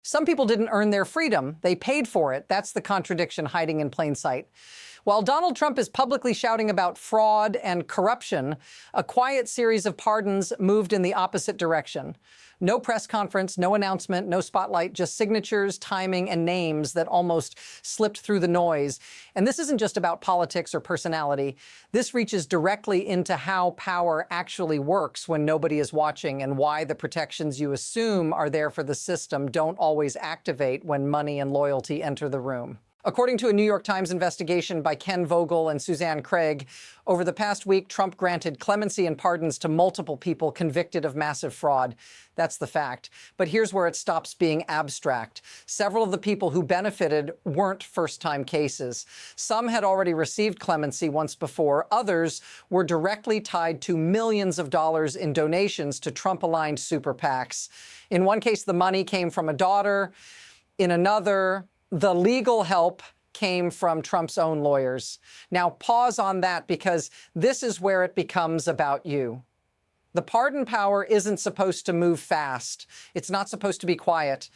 Some people didn't earn their freedom. They paid for it. That's the contradiction hiding in plain sight. While Donald Trump is publicly shouting about fraud and corruption, a quiet series of pardons moved in the opposite direction. No press conference, no announcement, no spotlight, just signatures, timing, and names that almost slipped through the noise. And this isn't just about politics or personality. This reaches directly into how power actually works when nobody is watching, and why the protections you assume are there for the system don't always activate when money and loyalty enter the room. According to a New York Times investigation by Ken Vogel and Suzanne Craig, over the past week, Trump granted clemency and pardons to multiple people convicted of massive fraud. That's the fact. But here's where it stops being abstract. Several of the people who benefited weren't first-time cases. Some had already received clemency once before. Others were directly tied to millions of dollars in donations to Trump-aligned super PACs. In one case, the money came from a daughter. In another, the legal help came from Trump's own lawyers. Now, pause on that, because this is where it becomes about you. The pardon power isn't supposed to move fast. It's not supposed to be quiet.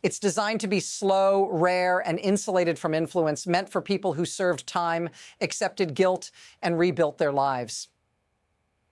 It's designed to be slow, rare, and insulated from influence, meant for people who served time, accepted guilt, and rebuilt their lives.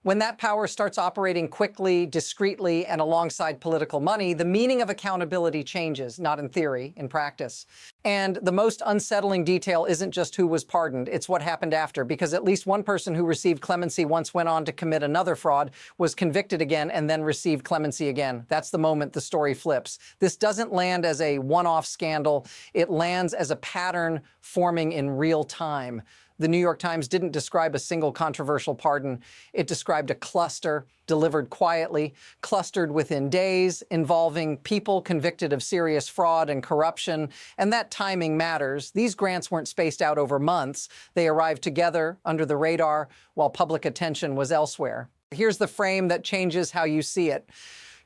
When that power starts operating quickly, discreetly, and alongside political money, the meaning of accountability changes, not in theory, in practice. And the most unsettling detail isn't just who was pardoned, it's what happened after, because at least one person who received clemency once went on to commit another fraud, was convicted again, and then received clemency again. That's the moment the story flips. This doesn't land as a one-off scandal, it lands as a pattern forming in real time. The New York Times didn't describe a single controversial pardon. It described a cluster delivered quietly, clustered within days, involving people convicted of serious fraud and corruption. And that timing matters. These grants weren't spaced out over months. They arrived together under the radar while public attention was elsewhere. Here's the frame that changes how you see it.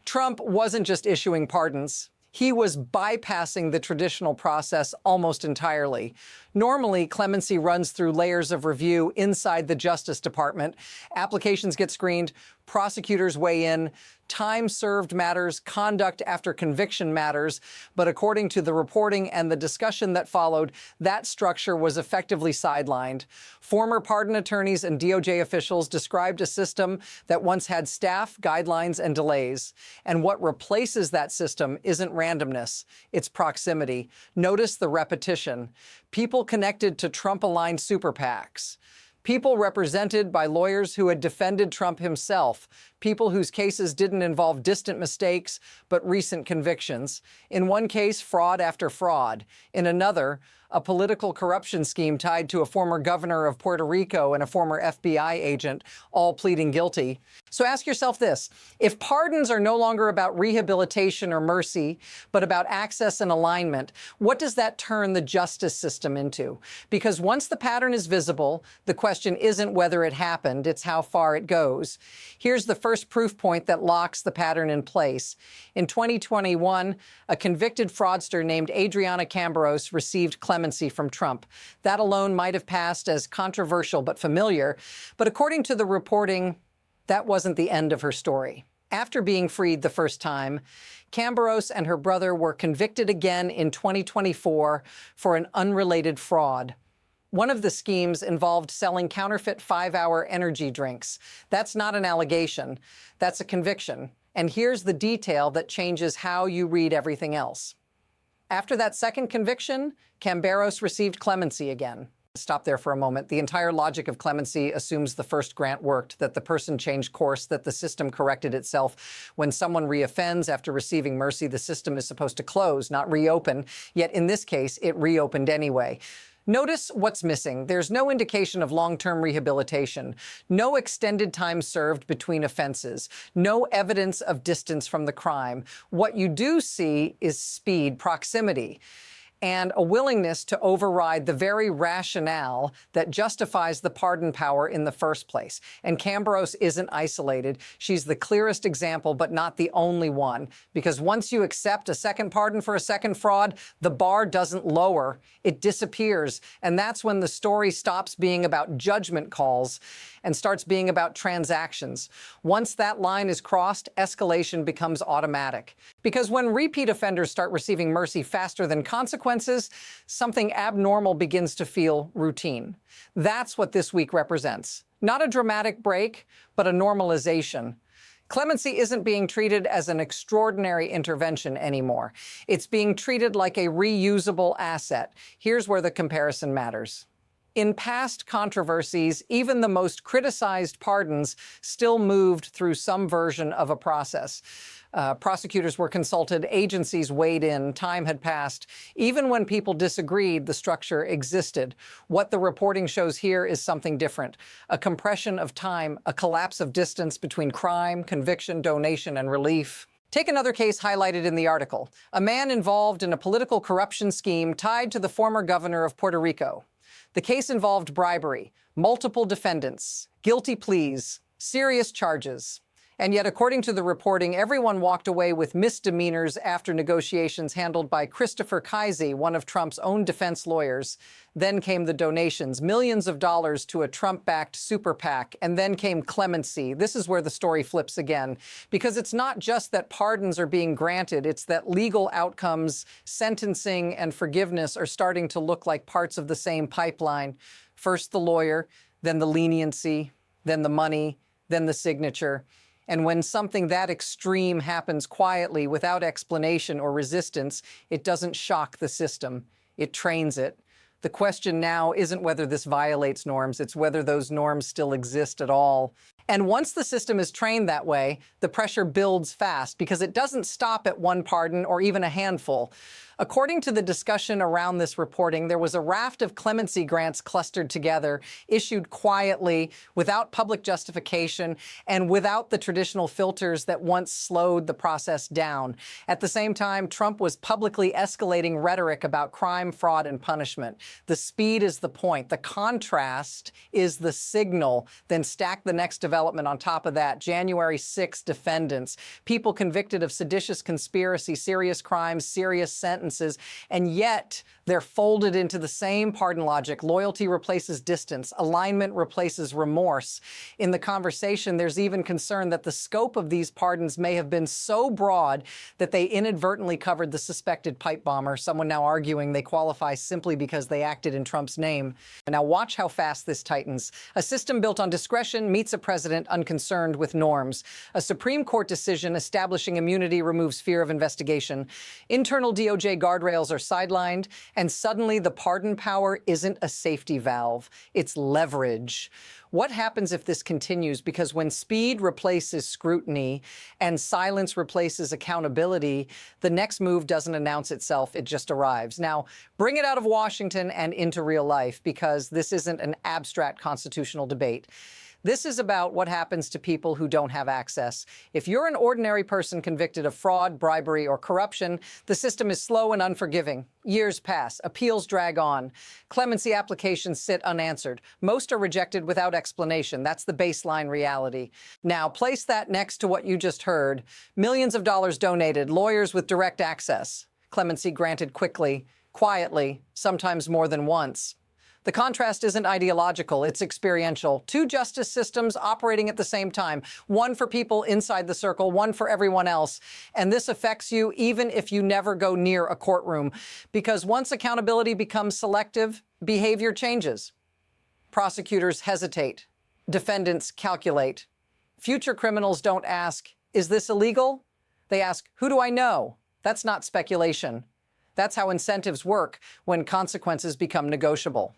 Trump wasn't just issuing pardons. He was bypassing the traditional process almost entirely. Normally, clemency runs through layers of review inside the Justice Department. Applications get screened, prosecutors weigh in, time served matters, conduct after conviction matters. But according to the reporting and the discussion that followed, that structure was effectively sidelined. Former pardon attorneys and DOJ officials described a system that once had staff, guidelines, and delays. And what replaces that system isn't randomness, it's proximity. Notice the repetition. People connected to Trump-aligned super PACs. People represented by lawyers who had defended Trump himself. People whose cases didn't involve distant mistakes, but recent convictions. In one case, fraud after fraud. In another, a political corruption scheme tied to a former governor of Puerto Rico and a former FBI agent, all pleading guilty. So ask yourself this: if pardons are no longer about rehabilitation or mercy, but about access and alignment, what does that turn the justice system into? Because once the pattern is visible, the question isn't whether it happened, it's how far it goes. Here's the first proof point that locks the pattern in place. In 2021, a convicted fraudster named Adriana Camberos received clemency from Trump. That alone might have passed as controversial but familiar, but according to the reporting, that wasn't the end of her story. After being freed the first time, Camberos and her brother were convicted again in 2024 for an unrelated fraud. One of the schemes involved selling counterfeit 5-hour energy drinks. That's not an allegation, that's a conviction. And here's the detail that changes how you read everything else. After that second conviction, Camberos received clemency again. Stop there for a moment. The entire logic of clemency assumes the first grant worked, that the person changed course, that the system corrected itself. When someone reoffends after receiving mercy, the system is supposed to close, not reopen. Yet in this case, it reopened anyway. Notice what's missing. There's no indication of long-term rehabilitation, no extended time served between offenses, no evidence of distance from the crime. What you do see is speed, proximity. and a willingness to override the very rationale that justifies the pardon power in the first place. And Camberos isn't isolated. She's the clearest example, but not the only one. Because once you accept a second pardon for a second fraud, the bar doesn't lower, it disappears. And that's when the story stops being about judgment calls and starts being about transactions. Once that line is crossed, escalation becomes automatic. Because when repeat offenders start receiving mercy faster than consequences, something abnormal begins to feel routine. That's what this week represents. Not a dramatic break, but a normalization. Clemency isn't being treated as an extraordinary intervention anymore. It's being treated like a reusable asset. Here's where the comparison matters. In past controversies, even the most criticized pardons still moved through some version of a process. Prosecutors were consulted, agencies weighed in, time had passed. Even when people disagreed, the structure existed. What the reporting shows here is something different. A compression of time, a collapse of distance between crime, conviction, donation, and relief. Take another case highlighted in the article. A man involved in a political corruption scheme tied to the former governor of Puerto Rico. The case involved bribery, multiple defendants, guilty pleas, serious charges. And yet, according to the reporting, everyone walked away with misdemeanors after negotiations handled by Christopher Kise, one of Trump's own defense lawyers. Then came the donations, millions of dollars to a Trump-backed super PAC. And then came Clemency. This is where the story flips again. Because it's not just that pardons are being granted, it's that legal outcomes, sentencing, and forgiveness are starting to look like parts of the same pipeline. First the lawyer, then the leniency, then the money, then the signature. And when something that extreme happens quietly, without explanation or resistance, it doesn't shock the system. It trains it. The question now isn't whether this violates norms, it's whether those norms still exist at all. And once the system is trained that way, the pressure builds fast because it doesn't stop at one pardon or even a handful. According to the discussion around this reporting, there was a raft of clemency grants clustered together, issued quietly, without public justification, and without the traditional filters that once slowed the process down. At the same time, Trump was publicly escalating rhetoric about crime, fraud, and punishment. The speed is the point. The contrast is the signal. Then stack the next development on top of that. January 6 defendants, people convicted of seditious conspiracy, serious crimes, serious sentences. And yet they're folded into the same pardon logic. Loyalty replaces distance. Alignment replaces remorse. In the conversation, there's even concern that the scope of these pardons may have been so broad that they inadvertently covered the suspected pipe bomber, someone now arguing they qualify simply because they acted in Trump's name. Now watch how fast this tightens. A system built on discretion meets a president unconcerned with norms. A Supreme Court decision establishing immunity removes fear of investigation. Internal DOJ guardrails are sidelined, and suddenly the pardon power isn't a safety valve, it's leverage. What happens if this continues? Because when speed replaces scrutiny and silence replaces accountability, the next move doesn't announce itself, it just arrives. Now, bring it out of Washington and into real life, because this isn't an abstract constitutional debate. This is about what happens to people who don't have access. If you're an ordinary person convicted of fraud, bribery, or corruption, the system is slow and unforgiving. Years pass, appeals drag on, clemency applications sit unanswered. Most are rejected without explanation. That's the baseline reality. Now, place that next to what you just heard. Millions of dollars donated, lawyers with direct access. Clemency granted quickly, quietly, sometimes more than once. The contrast isn't ideological, it's experiential. Two justice systems operating at the same time. One for people inside the circle, one for everyone else. And this affects you even if you never go near a courtroom. Because once accountability becomes selective, behavior changes. Prosecutors hesitate. Defendants calculate. Future criminals don't ask, is this illegal? They ask, who do I know? That's not speculation. That's how incentives work when consequences become negotiable.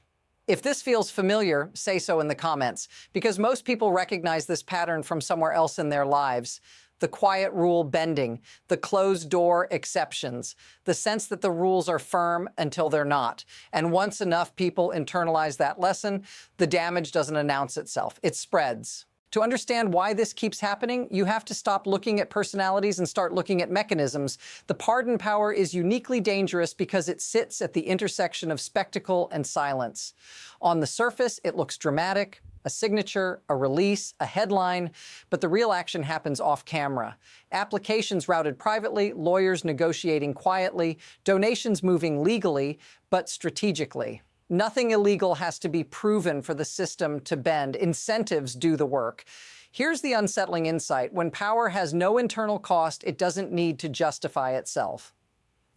If this feels familiar, say so in the comments, because most people recognize this pattern from somewhere else in their lives. The quiet rule bending, the closed door exceptions, the sense that the rules are firm until they're not. And once enough people internalize that lesson, the damage doesn't announce itself. It spreads. To understand why this keeps happening, you have to stop looking at personalities and start looking at mechanisms. The pardon power is uniquely dangerous because it sits at the intersection of spectacle and silence. On the surface, it looks dramatic, a signature, a release, a headline, but the real action happens off camera. Applications routed privately, lawyers negotiating quietly, donations moving legally, but strategically. Nothing illegal has to be proven for the system to bend. Incentives do the work. Here's the unsettling insight. When power has no internal cost, it doesn't need to justify itself.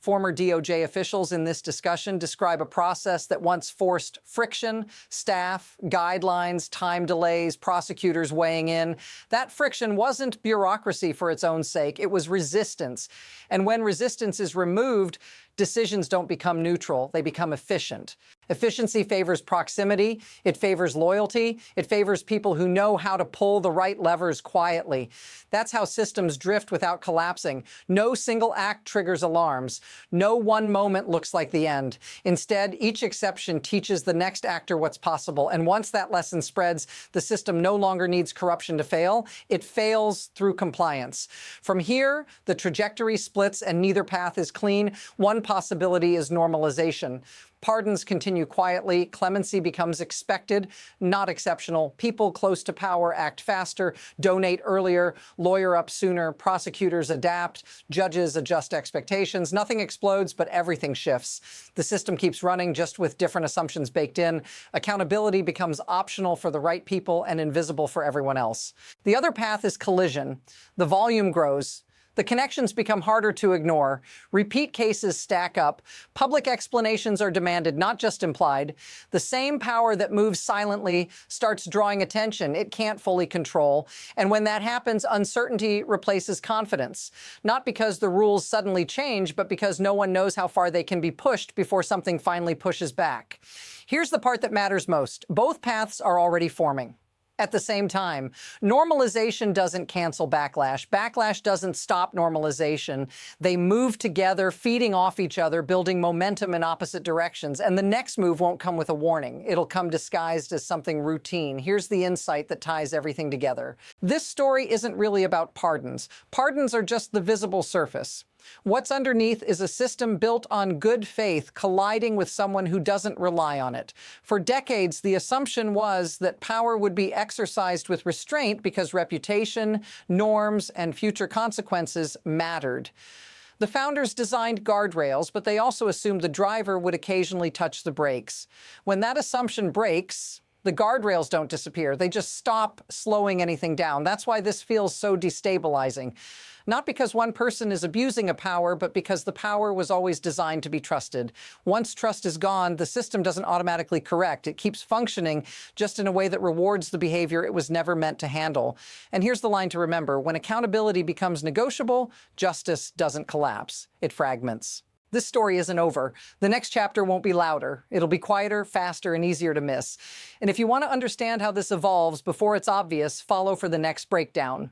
Former DOJ officials in this discussion describe a process that once forced friction, staff, guidelines, time delays, prosecutors weighing in. That friction wasn't bureaucracy for its own sake, it was resistance. And when resistance is removed, decisions don't become neutral, they become efficient. Efficiency favors proximity, it favors loyalty, it favors people who know how to pull the right levers quietly. That's how systems drift without collapsing. No single act triggers alarms. No one moment looks like the end. Instead, each exception teaches the next actor what's possible. And once that lesson spreads, the system no longer needs corruption to fail. It fails through compliance. From here, the trajectory splits and neither path is clean. One possibility is normalization. Pardons continue quietly, clemency becomes expected, not exceptional. People close to power act faster, donate earlier, lawyer up sooner, prosecutors adapt, judges adjust expectations. Nothing explodes, but everything shifts. The system keeps running, just with different assumptions baked in. Accountability becomes optional for the right people and invisible for everyone else. The other path is collision. The volume grows. The connections become harder to ignore. Repeat cases stack up. Public explanations are demanded, not just implied. The same power that moves silently starts drawing attention it can't fully control. And when that happens, uncertainty replaces confidence. Not because the rules suddenly change, but because no one knows how far they can be pushed before something finally pushes back. Here's the part that matters most. Both paths are already forming. At the same time, normalization doesn't cancel backlash. Backlash doesn't stop normalization. They move together, feeding off each other, building momentum in opposite directions. And the next move won't come with a warning. It'll come disguised as something routine. Here's the insight that ties everything together. This story isn't really about pardons. Pardons are just the visible surface. What's underneath is a system built on good faith colliding with someone who doesn't rely on it. For decades, the assumption was that power would be exercised with restraint because reputation, norms, and future consequences mattered. The founders designed guardrails, but they also assumed the driver would occasionally touch the brakes. When that assumption breaks, the guardrails don't disappear. They just stop slowing anything down. That's why this feels so destabilizing. Not because one person is abusing a power, but because the power was always designed to be trusted. Once trust is gone, the system doesn't automatically correct. It keeps functioning just in a way that rewards the behavior it was never meant to handle. And here's the line to remember. When accountability becomes negotiable, justice doesn't collapse. It fragments. This story isn't over. The next chapter won't be louder. It'll be quieter, faster, and easier to miss. And if you want to understand how this evolves before it's obvious, follow for the next breakdown.